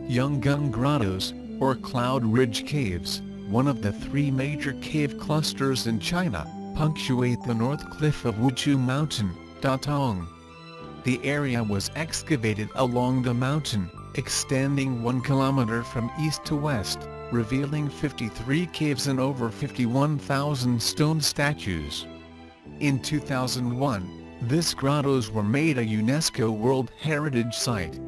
Yungang Grottoes, or Cloud Ridge Caves, one of the three major cave clusters in China, punctuate the north cliff of Wuchu Mountain, Datong. The area was excavated along the mountain, extending 1 kilometer from east to west, revealing 53 caves and over 51,000 stone statues. In 2001, these grottos were made a UNESCO World Heritage Site.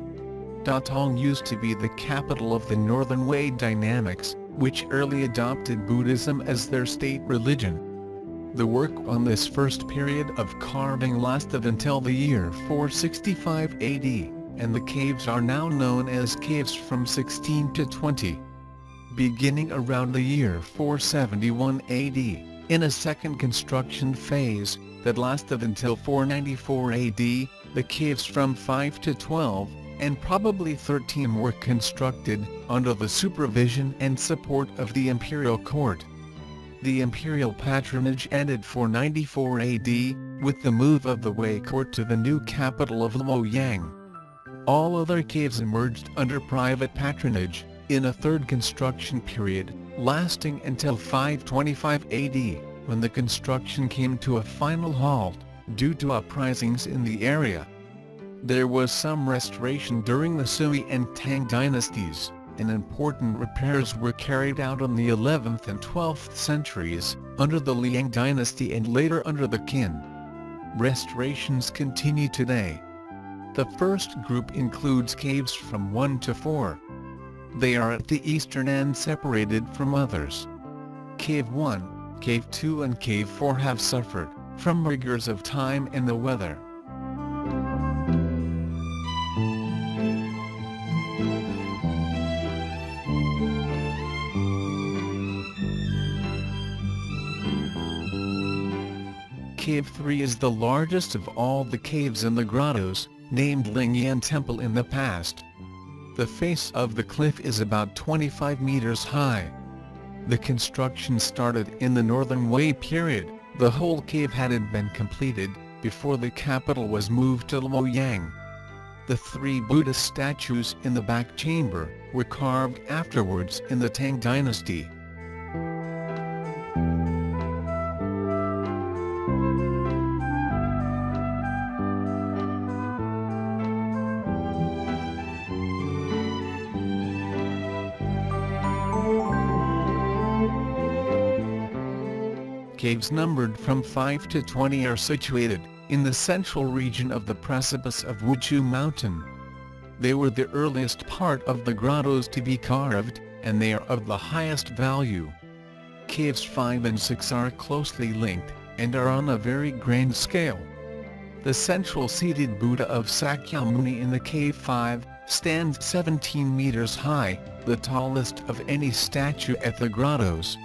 Datong used to be the capital of the Northern Wei dynamics, which early adopted Buddhism as their state religion. The work on this first period of carving lasted until the year 465 AD, and the caves are now known as caves from 16 to 20. Beginning around the year 471 AD, in a second construction phase that lasted until 494 AD, the caves from 5 to 12, and probably 13 were constructed, under the supervision and support of the imperial court. The imperial patronage ended 494 AD, with the move of the Wei court to the new capital of Luoyang. All other caves emerged under private patronage, in a third construction period, lasting until 525 AD, when the construction came to a final halt, due to uprisings in the area. There was some restoration during the Sui and Tang dynasties, and important repairs were carried out in the 11th and 12th centuries, under the Liang dynasty and later under the Qin. Restorations continue today. The first group includes caves from 1 to 4. They are at the eastern end separated from others. Cave 1, Cave 2 and Cave 4 have suffered from rigors of time and the weather. Cave 3 is the largest of all the caves in the grottos, named Lingyan Temple in the past. The face of the cliff is about 25 meters high. The construction started in the Northern Wei period. The whole cave hadn't been completed, before the capital was moved to Luoyang. The 3 Buddhist statues in the back chamber were carved afterwards in the Tang dynasty. Caves numbered from 5 to 20 are situated in the central region of the precipice of Wuchu Mountain. They were the earliest part of the grottos to be carved, and they are of the highest value. Caves 5 and 6 are closely linked, and are on a very grand scale. The central seated Buddha of Sakyamuni in the Cave 5 stands 17 meters high, the tallest of any statue at the grottos.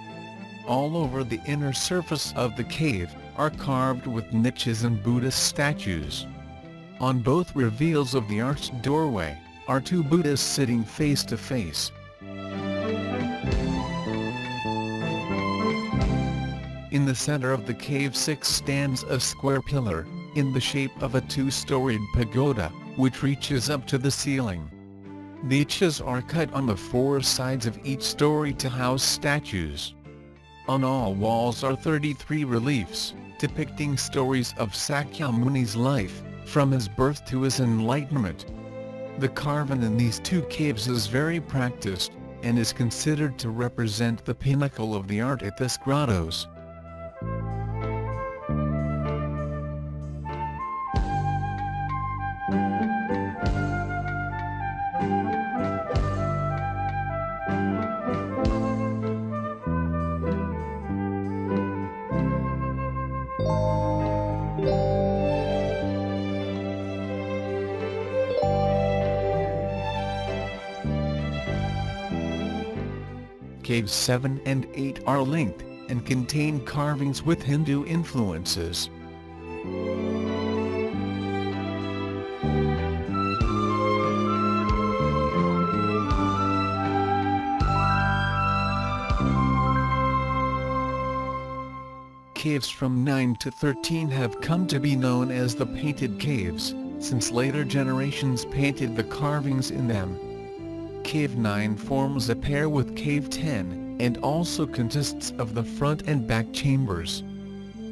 All over the inner surface of the cave are carved with niches and Buddhist statues. On both reveals of the arched doorway are 2 Buddhas sitting face to face. In the center of the cave 6 stands a square pillar, in the shape of a 2-storied pagoda, which reaches up to the ceiling. Niches are cut on the 4 sides of each story to house statues. On all walls are 33 reliefs, depicting stories of Sakyamuni's life, from his birth to his enlightenment. The carving in these 2 caves is very practiced, and is considered to represent the pinnacle of the art at this grottos. Caves 7 and 8 are linked, and contain carvings with Hindu influences. Caves from 9 to 13 have come to be known as the Painted Caves, since later generations painted the carvings in them. Cave 9 forms a pair with Cave 10, and also consists of the front and back chambers.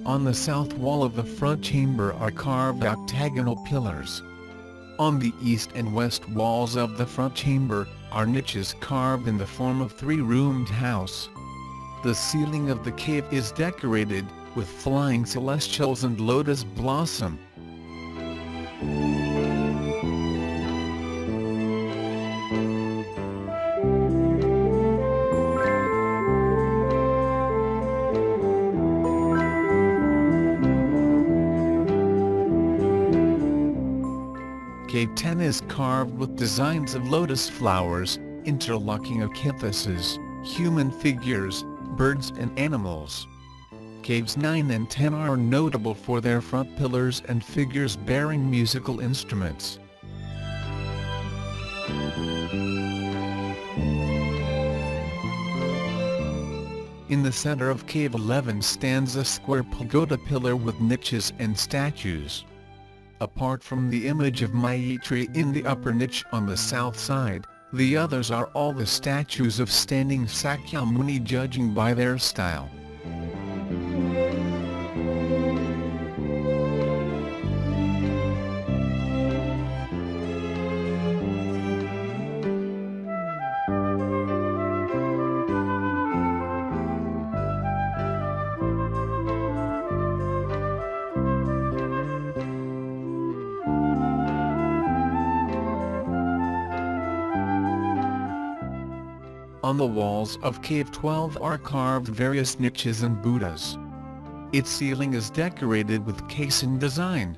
On the south wall of the front chamber are carved octagonal pillars. On the east and west walls of the front chamber are niches carved in the form of three-roomed house. The ceiling of the cave is decorated with flying celestials and lotus blossom. Cave 10 is carved with designs of lotus flowers, interlocking acanthuses, human figures, birds and animals. Caves 9 and 10 are notable for their front pillars and figures bearing musical instruments. In the center of Cave 11 stands a square pagoda pillar with niches and statues. Apart from the image of Maitreya in the upper niche on the south side, the others are all the statues of standing Sakyamuni, judging by their style. On the walls of Cave 12 are carved various niches and Buddhas. Its ceiling is decorated with caisson design.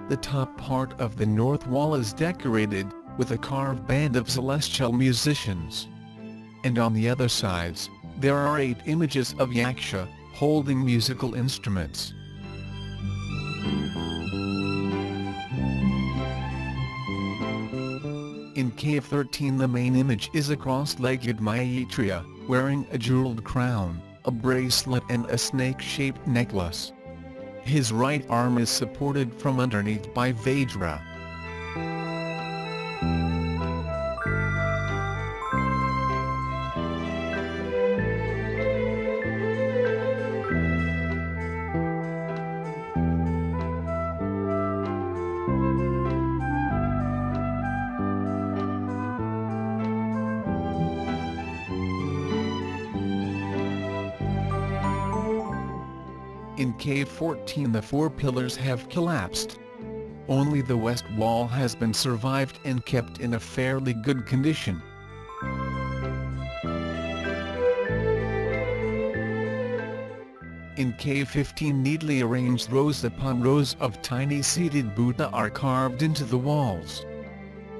The top part of the north wall is decorated with a carved band of celestial musicians. And on the other sides, there are 8 images of yaksha, holding musical instruments. In Cave 13 the main image is a cross-legged Maitreya, wearing a jeweled crown, a bracelet and a snake-shaped necklace. His right arm is supported from underneath by Vajra. In Cave 14 the 4 pillars have collapsed. Only the west wall has been survived and kept in a fairly good condition. In Cave 15 neatly arranged rows upon rows of tiny seated Buddha are carved into the walls.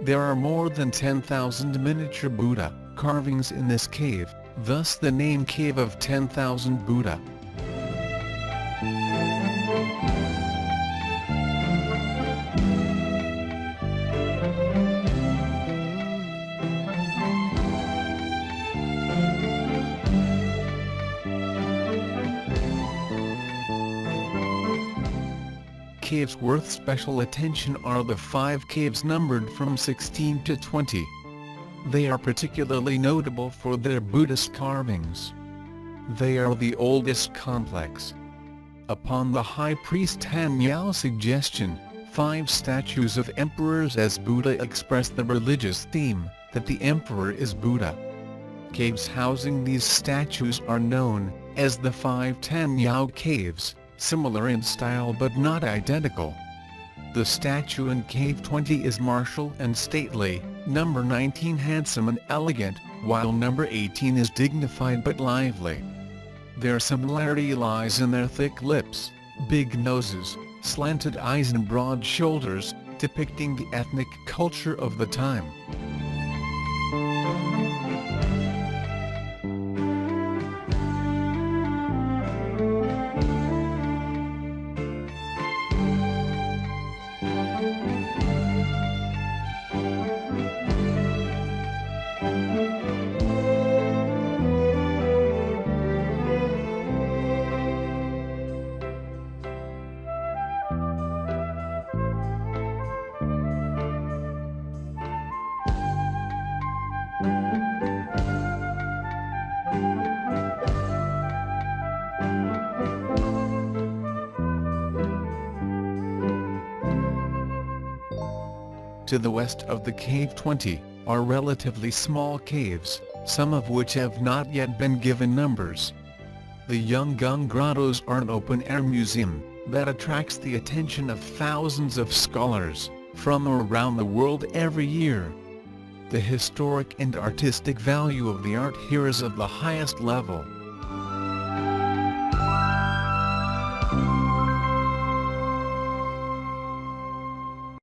There are more than 10,000 miniature Buddha carvings in this cave, thus the name Cave of 10,000 Buddha. Caves worth special attention are the 5 caves numbered from 16 to 20. They are particularly notable for their Buddhist carvings. They are the oldest complex. Upon the high priest Han Yao's suggestion, 5 statues of emperors as Buddha express the religious theme that the emperor is Buddha. Caves housing these statues are known as the 5 Yao Caves, similar in style but not identical. The statue in Cave 20 is martial and stately, number 19 handsome and elegant, while number 18 is dignified but lively. Their similarity lies in their thick lips, big noses, slanted eyes and broad shoulders, depicting the ethnic culture of the time. To the west of the Cave 20, are relatively small caves, some of which have not yet been given numbers. The Yungang Grottoes are an open-air museum that attracts the attention of thousands of scholars from around the world every year. The historic and artistic value of the art here is of the highest level.